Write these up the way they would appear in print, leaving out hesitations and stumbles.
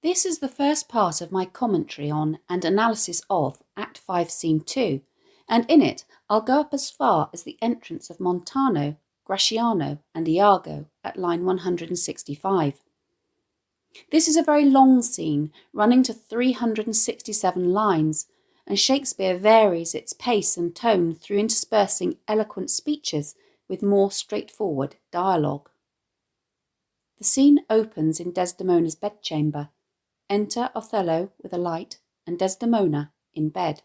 This is the first part of my commentary on and analysis of Act 5, Scene 2, and in it I'll go up as far as the entrance of Montano, Gratiano and Iago at line 165. This is a very long scene, running to 367 lines, and Shakespeare varies its pace and tone through interspersing eloquent speeches with more straightforward dialogue. The scene opens in Desdemona's bedchamber. Enter Othello with a light and Desdemona in bed.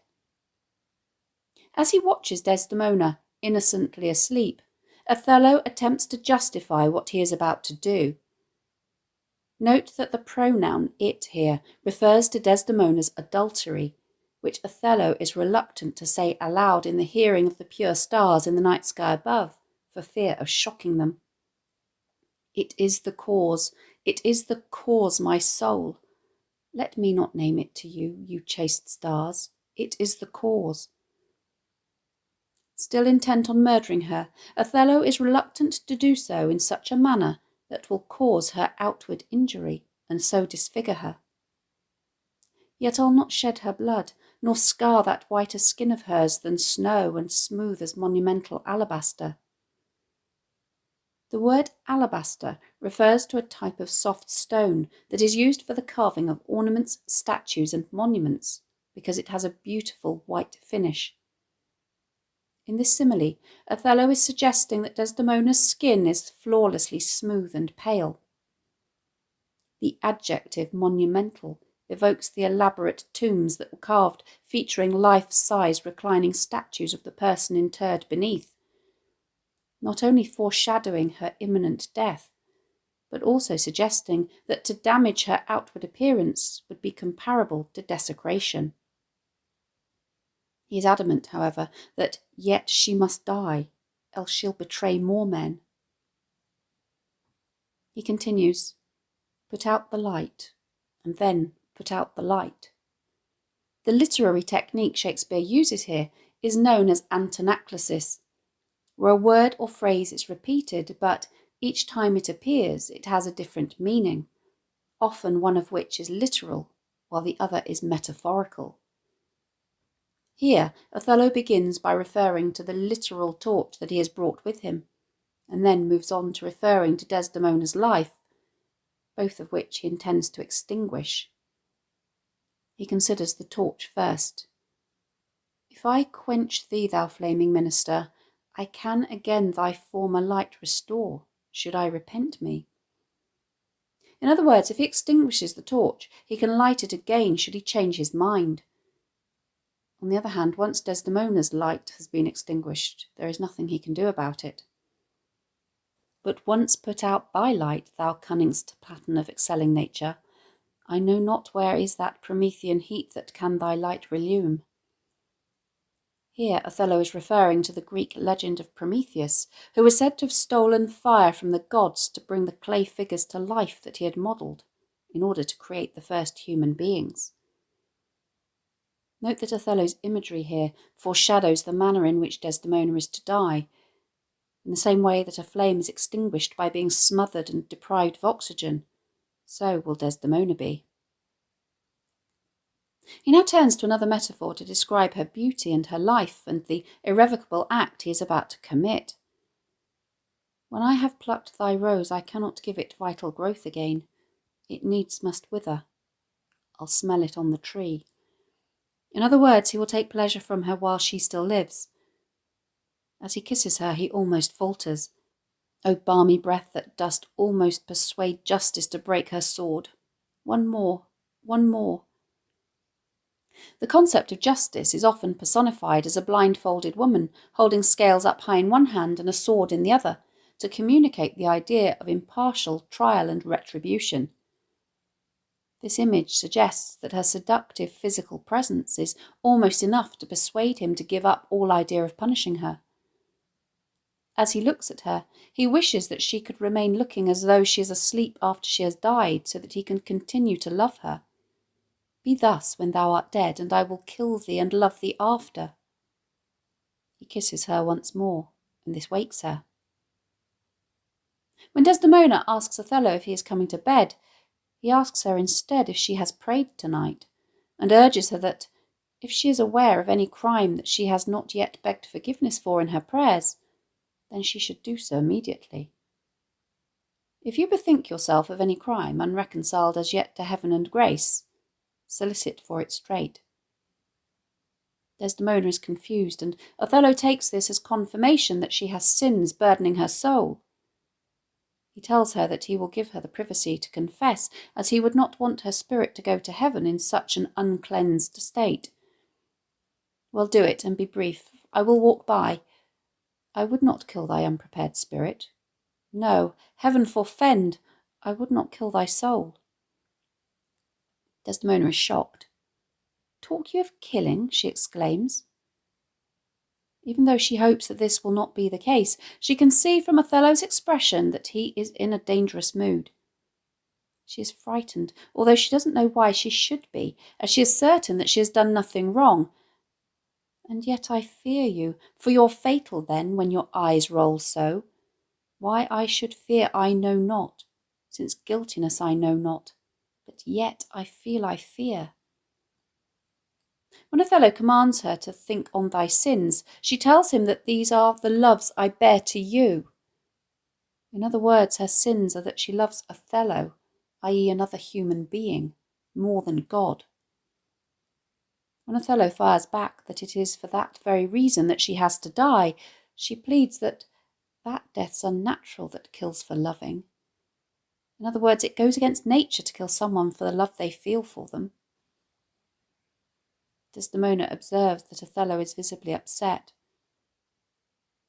As he watches Desdemona innocently asleep, Othello attempts to justify what he is about to do. Note that the pronoun it here refers to Desdemona's adultery, which Othello is reluctant to say aloud in the hearing of the pure stars in the night sky above, for fear of shocking them. It is the cause, my soul. Let me not name it to you, you chaste stars. It is the cause. Still intent on murdering her, Othello is reluctant to do so in such a manner that will cause her outward injury and so disfigure her. Yet I'll not shed her blood, nor scar that whiter skin of hers than snow and smooth as monumental alabaster. The word alabaster refers to a type of soft stone that is used for the carving of ornaments, statues and monuments because it has a beautiful white finish. In this simile, Othello is suggesting that Desdemona's skin is flawlessly smooth and pale. The adjective monumental evokes the elaborate tombs that were carved featuring life-size reclining statues of the person interred beneath, not only foreshadowing her imminent death, but also suggesting that to damage her outward appearance would be comparable to desecration. He is adamant, however, that yet she must die, else she'll betray more men. He continues, put out the light, and then put out the light. The literary technique Shakespeare uses here is known as antonaclasis, where a word or phrase is repeated, but each time it appears it has a different meaning, often one of which is literal, while the other is metaphorical. Here, Othello begins by referring to the literal torch that he has brought with him, and then moves on to referring to Desdemona's life, both of which he intends to extinguish. He considers the torch first. If I quench thee, thou flaming minister, I can again thy former light restore, should I repent me. In other words, if he extinguishes the torch, he can light it again should he change his mind. On the other hand, once Desdemona's light has been extinguished, there is nothing he can do about it. But once put out thy light, thou cunningst pattern of excelling nature, I know not where is that Promethean heat that can thy light relume. Here Othello is referring to the Greek legend of Prometheus, who was said to have stolen fire from the gods to bring the clay figures to life that he had modelled, in order to create the first human beings. Note that Othello's imagery here foreshadows the manner in which Desdemona is to die, in the same way that a flame is extinguished by being smothered and deprived of oxygen, so will Desdemona be. He now turns to another metaphor to describe her beauty and her life and the irrevocable act he is about to commit. When I have plucked thy rose, I cannot give it vital growth again. It needs must wither. I'll smell it on the tree. In other words, he will take pleasure from her while she still lives. As he kisses her, he almost falters. O balmy breath that dost almost persuade justice to break her sword. One more, one more. The concept of justice is often personified as a blindfolded woman holding scales up high in one hand and a sword in the other, to communicate the idea of impartial trial and retribution. This image suggests that her seductive physical presence is almost enough to persuade him to give up all idea of punishing her. As he looks at her, he wishes that she could remain looking as though she is asleep after she has died, so that he can continue to love her. Be thus when thou art dead, and I will kill thee and love thee after. He kisses her once more, and this wakes her. When Desdemona asks Othello if he is coming to bed, He asks her instead if she has prayed tonight, and urges her that if she is aware of any crime that she has not yet begged forgiveness for in her prayers, then she should do so immediately. If you bethink yourself of any crime unreconciled as yet to heaven and grace, solicit for it straight. Desdemona is confused, and Othello takes this as confirmation that she has sins burdening her soul. He tells her that he will give her the privacy to confess, as he would not want her spirit to go to heaven in such an uncleansed state. Well, do it, and be brief. I will walk by. I would not kill thy unprepared spirit. No, heaven forfend, I would not kill thy soul. Desdemona is shocked. Talk you of killing? She exclaims. Even though she hopes that this will not be the case, she can see from Othello's expression that he is in a dangerous mood. She is frightened, although she doesn't know why she should be, as she is certain that she has done nothing wrong. And yet I fear you, for you're fatal then, when your eyes roll so. Why I should fear I know not, since guiltiness I know not, but yet I feel I fear. When Othello commands her to think on thy sins, she tells him that these are the loves I bear to you. In other words, her sins are that she loves Othello, i.e. another human being, more than God. When Othello fires back that it is for that very reason that she has to die, she pleads that death's unnatural that kills for loving. In other words, it goes against nature to kill someone for the love they feel for them. Desdemona observes that Othello is visibly upset.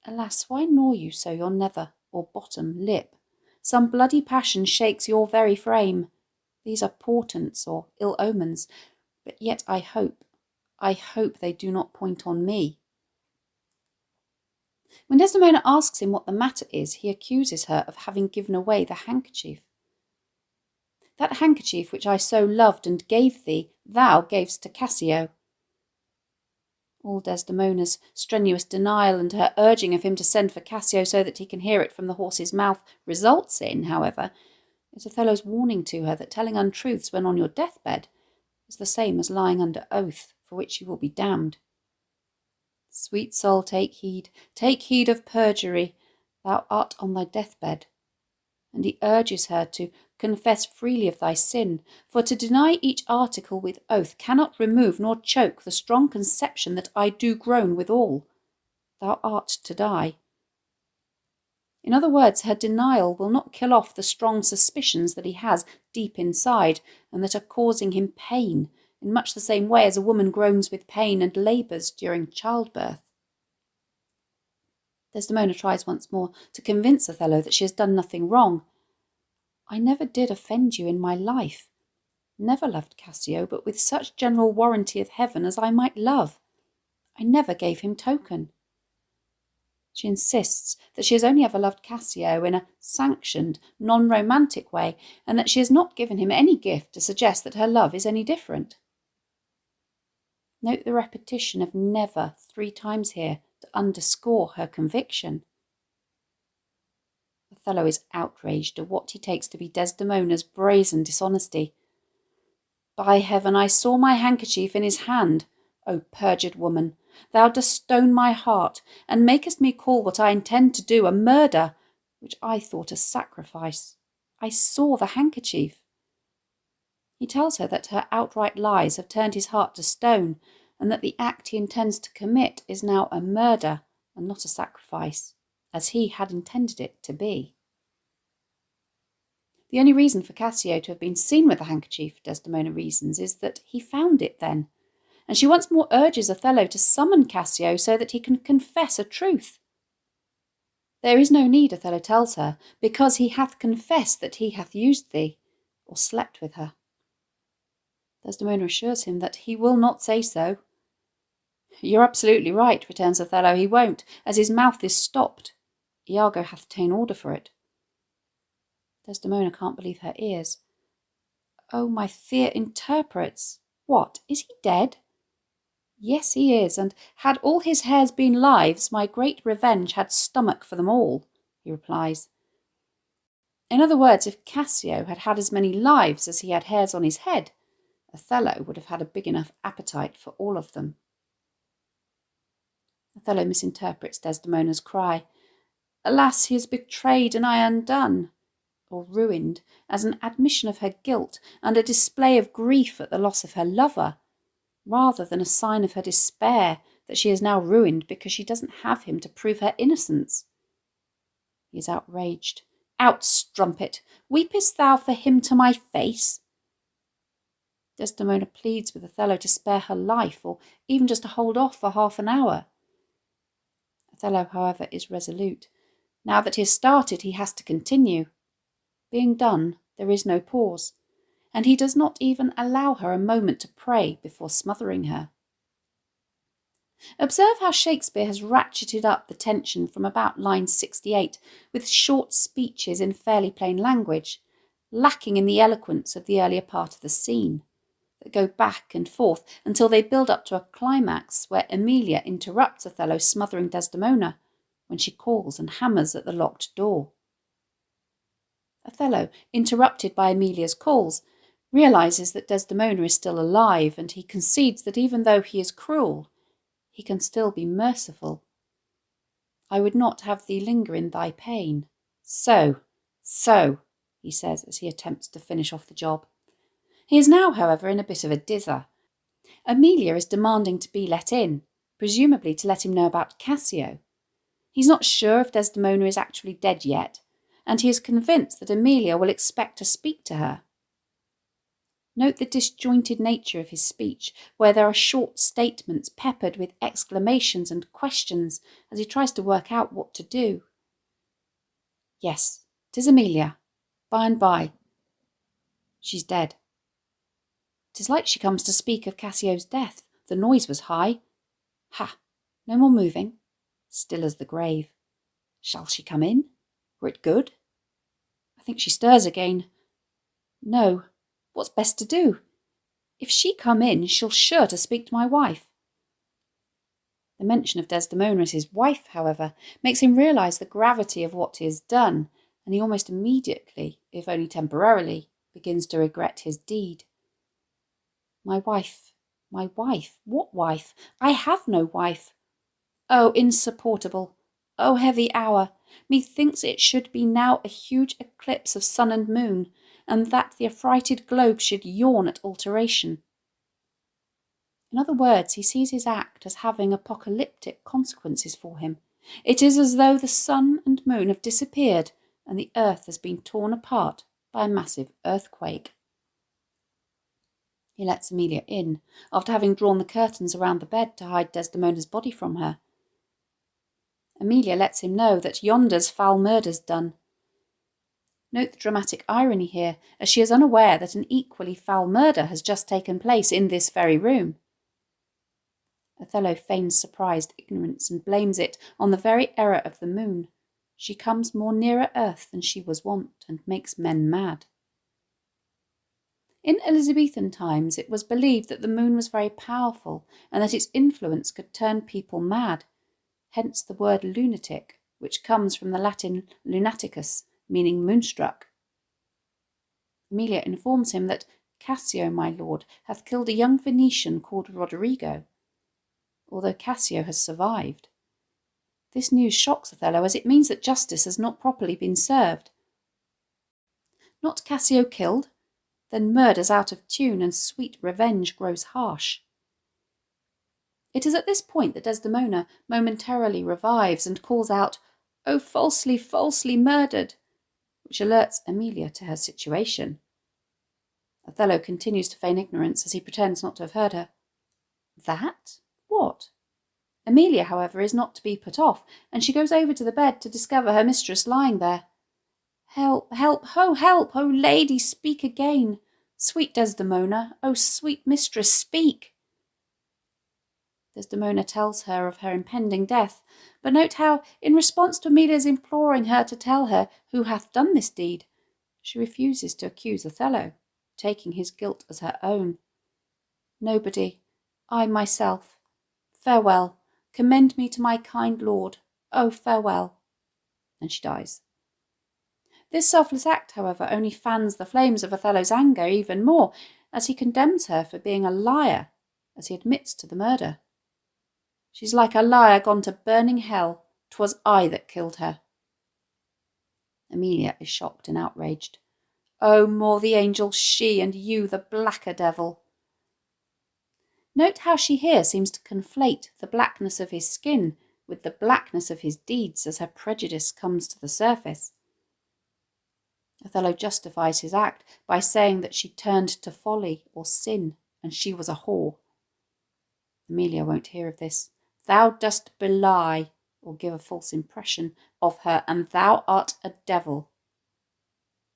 Alas, why gnaw you so your nether, or bottom, lip? Some bloody passion shakes your very frame. These are portents or ill omens, but yet I hope they do not point on me. When Desdemona asks him what the matter is, he accuses her of having given away the handkerchief. That handkerchief which I so loved and gave thee, thou gavest to Cassio. All Desdemona's strenuous denial and her urging of him to send for Cassio so that he can hear it from the horse's mouth results in, however, is Othello's warning to her that telling untruths when on your deathbed is the same as lying under oath, for which you will be damned. Sweet soul, take heed of perjury, thou art on thy deathbed. And he urges her to confess freely of thy sin, for to deny each article with oath cannot remove nor choke the strong conception that I do groan withal. Thou art to die. In other words, her denial will not kill off the strong suspicions that he has deep inside and that are causing him pain, in much the same way as a woman groans with pain and labours during childbirth. Desdemona tries once more to convince Othello that she has done nothing wrong. I never did offend you in my life. Never loved Cassio, but with such general warranty of heaven as I might love. I never gave him token. She insists that she has only ever loved Cassio in a sanctioned, non-romantic way, and that she has not given him any gift to suggest that her love is any different. Note the repetition of never 3 times here to underscore her conviction. Othello is outraged at what he takes to be Desdemona's brazen dishonesty. By heaven, I saw my handkerchief in his hand. O perjured woman, thou dost stone my heart, and makest me call what I intend to do a murder, which I thought a sacrifice. I saw the handkerchief. He tells her that her outright lies have turned his heart to stone, and that the act he intends to commit is now a murder and not a sacrifice, as he had intended it to be. The only reason for Cassio to have been seen with the handkerchief, Desdemona reasons, is that he found it then, and she once more urges Othello to summon Cassio so that he can confess a truth. There is no need, Othello tells her, because he hath confessed that he hath used thee, or slept with her. Desdemona assures him that he will not say so. You're absolutely right, returns Othello, he won't, as his mouth is stopped. Iago hath ta'en order for it. Desdemona can't believe her ears. Oh, my fear interprets. What, is he dead? Yes, he is, and had all his hairs been lives, my great revenge had stomach for them all, he replies. In other words, if Cassio had had as many lives as he had hairs on his head, Othello would have had a big enough appetite for all of them. Othello misinterprets Desdemona's cry, "Alas, he is betrayed and I undone," or ruined, as an admission of her guilt and a display of grief at the loss of her lover, rather than a sign of her despair that she is now ruined because she doesn't have him to prove her innocence. He is outraged. "Out, strumpet! Weepest thou for him to my face?" Desdemona pleads with Othello to spare her life, or even just to hold off for half an hour. Othello, however, is resolute. Now that he has started, he has to continue. Being done, there is no pause, and he does not even allow her a moment to pray before smothering her. Observe how Shakespeare has ratcheted up the tension from about line 68 with short speeches in fairly plain language, lacking in the eloquence of the earlier part of the scene, that go back and forth until they build up to a climax where Emilia interrupts Othello smothering Desdemona when she calls and hammers at the locked door. Othello, interrupted by Emilia's calls, realizes that Desdemona is still alive, and he concedes that even though he is cruel, he can still be merciful. "I would not have thee linger in thy pain. So, he says as he attempts to finish off the job. He is now, however, in a bit of a dither. Emilia is demanding to be let in, presumably to let him know about Cassio. He's not sure if Desdemona is actually dead yet, and he is convinced that Emilia will expect to speak to her. Note the disjointed nature of his speech, where there are short statements peppered with exclamations and questions as he tries to work out what to do. "Yes, 'tis Emilia. By and by. She's dead. 'Tis like she comes to speak of Cassio's death. The noise was high. Ha! No more moving. Still as the grave. Shall she come in? Were it good? I think she stirs again. No. What's best to do? If she come in, she'll sure to speak to my wife." The mention of Desdemona as his wife, however, makes him realise the gravity of what he has done, and he almost immediately, if only temporarily, begins to regret his deed. My wife. What wife? I have no wife. Oh, insupportable! Oh, heavy hour! Methinks it should be now a huge eclipse of sun and moon, and that the affrighted globe should yawn at alteration. In other words, he sees his act as having apocalyptic consequences for him. It is as though the sun and moon have disappeared and the earth has been torn apart by a massive earthquake. He lets Emilia in, after having drawn the curtains around the bed to hide Desdemona's body from her. Emilia lets him know that yonder's foul murder's done. Note the dramatic irony here, as she is unaware that an equally foul murder has just taken place in this very room. Othello feigns surprised ignorance and blames it on the very error of the moon. She comes more nearer earth than she was wont, and makes men mad. In Elizabethan times it was believed that the moon was very powerful, and that its influence could turn people mad, hence the word lunatic, which comes from the Latin lunaticus, meaning moonstruck. Emilia informs him that Cassio, my lord, hath killed a young Venetian called Roderigo, although Cassio has survived. This news shocks Othello, as it means that justice has not properly been served. Not Cassio killed? Then murder's out of tune, and sweet revenge grows harsh. It is at this point that Desdemona momentarily revives and calls out, "Oh, falsely, falsely murdered," which alerts Emilia to her situation. Othello continues to feign ignorance as he pretends not to have heard her. That? What? Emilia, however, is not to be put off, and she goes over to the bed to discover her mistress lying there. "Help, help, ho, help, O lady, speak again. Sweet Desdemona, O sweet mistress, speak." Desdemona tells her of her impending death, but note how, in response to Emilia's imploring her to tell her who hath done this deed, she refuses to accuse Othello, taking his guilt as her own. "Nobody, I myself. Farewell, commend me to my kind lord. Oh, farewell." And she dies. This selfless act, however, only fans the flames of Othello's anger even more, as he condemns her for being a liar, as he admits to the murder. She's like a liar gone to burning hell. 'Twas I that killed her. Emilia is shocked and outraged. Oh, more the angel she, and you the blacker devil. Note how she here seems to conflate the blackness of his skin with the blackness of his deeds as her prejudice comes to the surface. Othello justifies his act by saying that she turned to folly or sin, and she was a whore. Emilia won't hear of this. Thou dost belie, or give a false impression of her, and thou art a devil.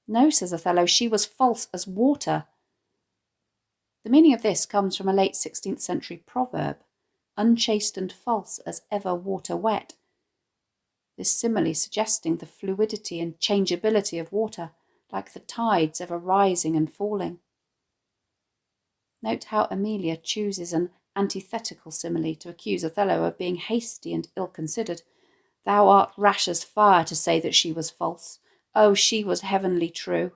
No, says Othello, she was false as water. The meaning of this comes from a late 16th century proverb, unchaste and false as ever water wet. This simile suggesting the fluidity and changeability of water, like the tides ever rising and falling. Note how Emilia chooses an antithetical simile to accuse Othello of being hasty and ill-considered. Thou art rash as fire to say that she was false. Oh, she was heavenly true.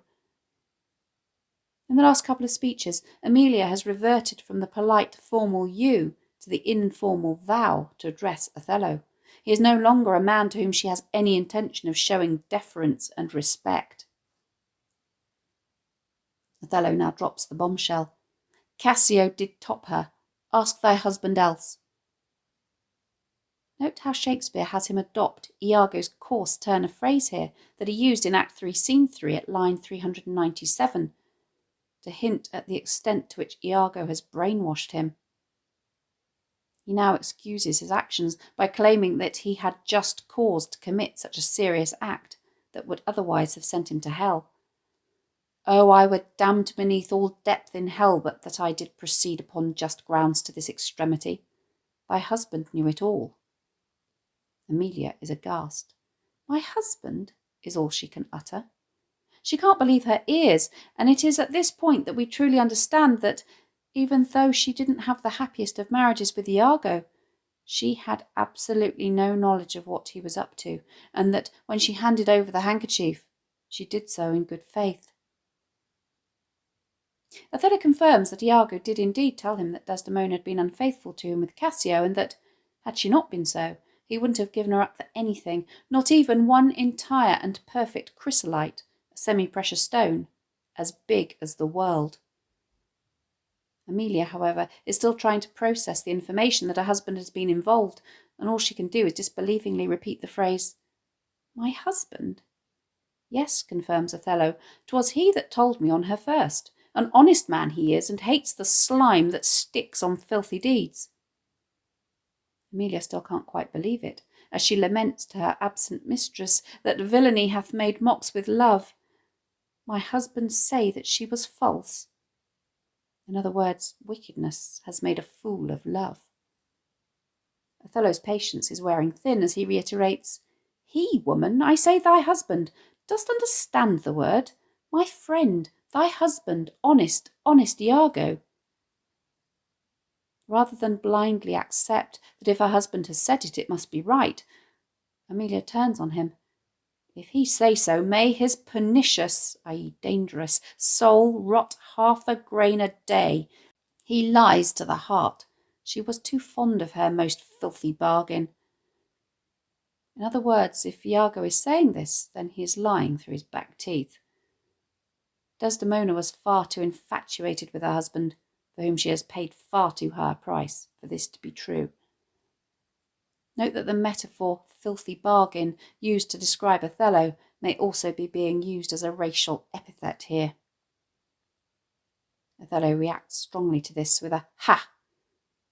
In the last couple of speeches, Emilia has reverted from the polite, formal you to the informal thou to address Othello. He is no longer a man to whom she has any intention of showing deference and respect. Othello now drops the bombshell. Cassio did top her. Ask thy husband else. Note how Shakespeare has him adopt Iago's coarse turn of phrase here that he used in Act 3, Scene 3 at line 397, to hint at the extent to which Iago has brainwashed him. He now excuses his actions by claiming that he had just cause to commit such a serious act that would otherwise have sent him to hell. Oh, I were damned beneath all depth in hell, but that I did proceed upon just grounds to this extremity. Thy husband knew it all. Emilia is aghast. My husband, is all she can utter. She can't believe her ears, and it is at this point that we truly understand that, even though she didn't have the happiest of marriages with Iago, she had absolutely no knowledge of what he was up to, and that when she handed over the handkerchief, she did so in good faith. Othello confirms that Iago did indeed tell him that Desdemona had been unfaithful to him with Cassio, and that, had she not been so, he wouldn't have given her up for anything, not even one entire and perfect chrysolite, a semi-precious stone, as big as the world. Emilia, however, is still trying to process the information that her husband has been involved, and all she can do is disbelievingly repeat the phrase, My husband? Yes, confirms Othello, 'twas he that told me on her first. An honest man he is, and hates the slime that sticks on filthy deeds. Emilia still can't quite believe it, as she laments to her absent mistress that villainy hath made mocks with love. My husband say that she was false. In other words, wickedness has made a fool of love. Othello's patience is wearing thin as he reiterates, He, woman, I say thy husband. Dost understand the word? My friend, thy husband, honest Iago. Rather than blindly accept that if her husband has said it, it must be right, Emilia turns on him. If he say so, may his pernicious, i.e. dangerous, soul rot half a grain a day. He lies to the heart. She was too fond of her most filthy bargain. In other words, if Iago is saying this, then he is lying through his back teeth. Desdemona was far too infatuated with her husband, for whom she has paid far too high a price, for this to be true. Note that the metaphor filthy bargain used to describe Othello may also be being used as a racial epithet here. Othello reacts strongly to this with a ha,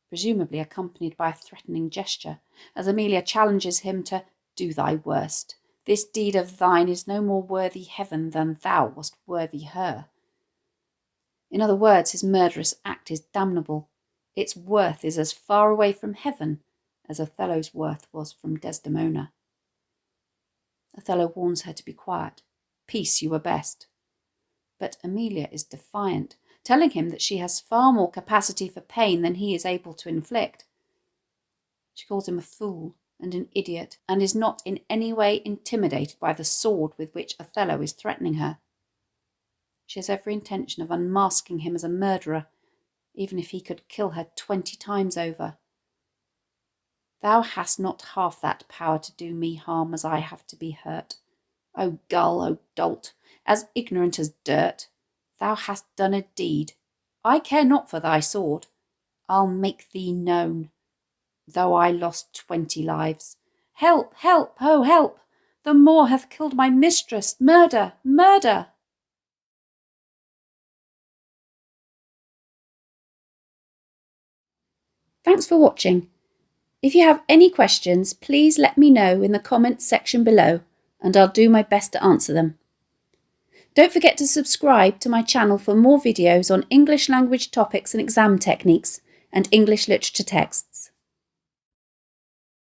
presumably accompanied by a threatening gesture, as Emilia challenges him to do thy worst. This deed of thine is no more worthy heaven than thou wast worthy her. In other words, his murderous act is damnable. Its worth is as far away from heaven as Othello's worth was from Desdemona. Othello warns her to be quiet. Peace you were best. But Emilia is defiant, telling him that she has far more capacity for pain than he is able to inflict. She calls him a fool and an idiot, and is not in any way intimidated by the sword with which Othello is threatening her. She has every intention of unmasking him as a murderer, even if he could kill her 20 times over. Thou hast not half that power to do me harm as I have to be hurt. O gull, O dolt, as ignorant as dirt, thou hast done a deed. I care not for thy sword. I'll make thee known, though I lost 20 lives. Help, help, oh help! The Moor hath killed my mistress. Murder, murder! Thanks for watching. If you have any questions, please let me know in the comments section below, and I'll do my best to answer them. Don't forget to subscribe to my channel for more videos on English language topics and exam techniques, and English literature texts.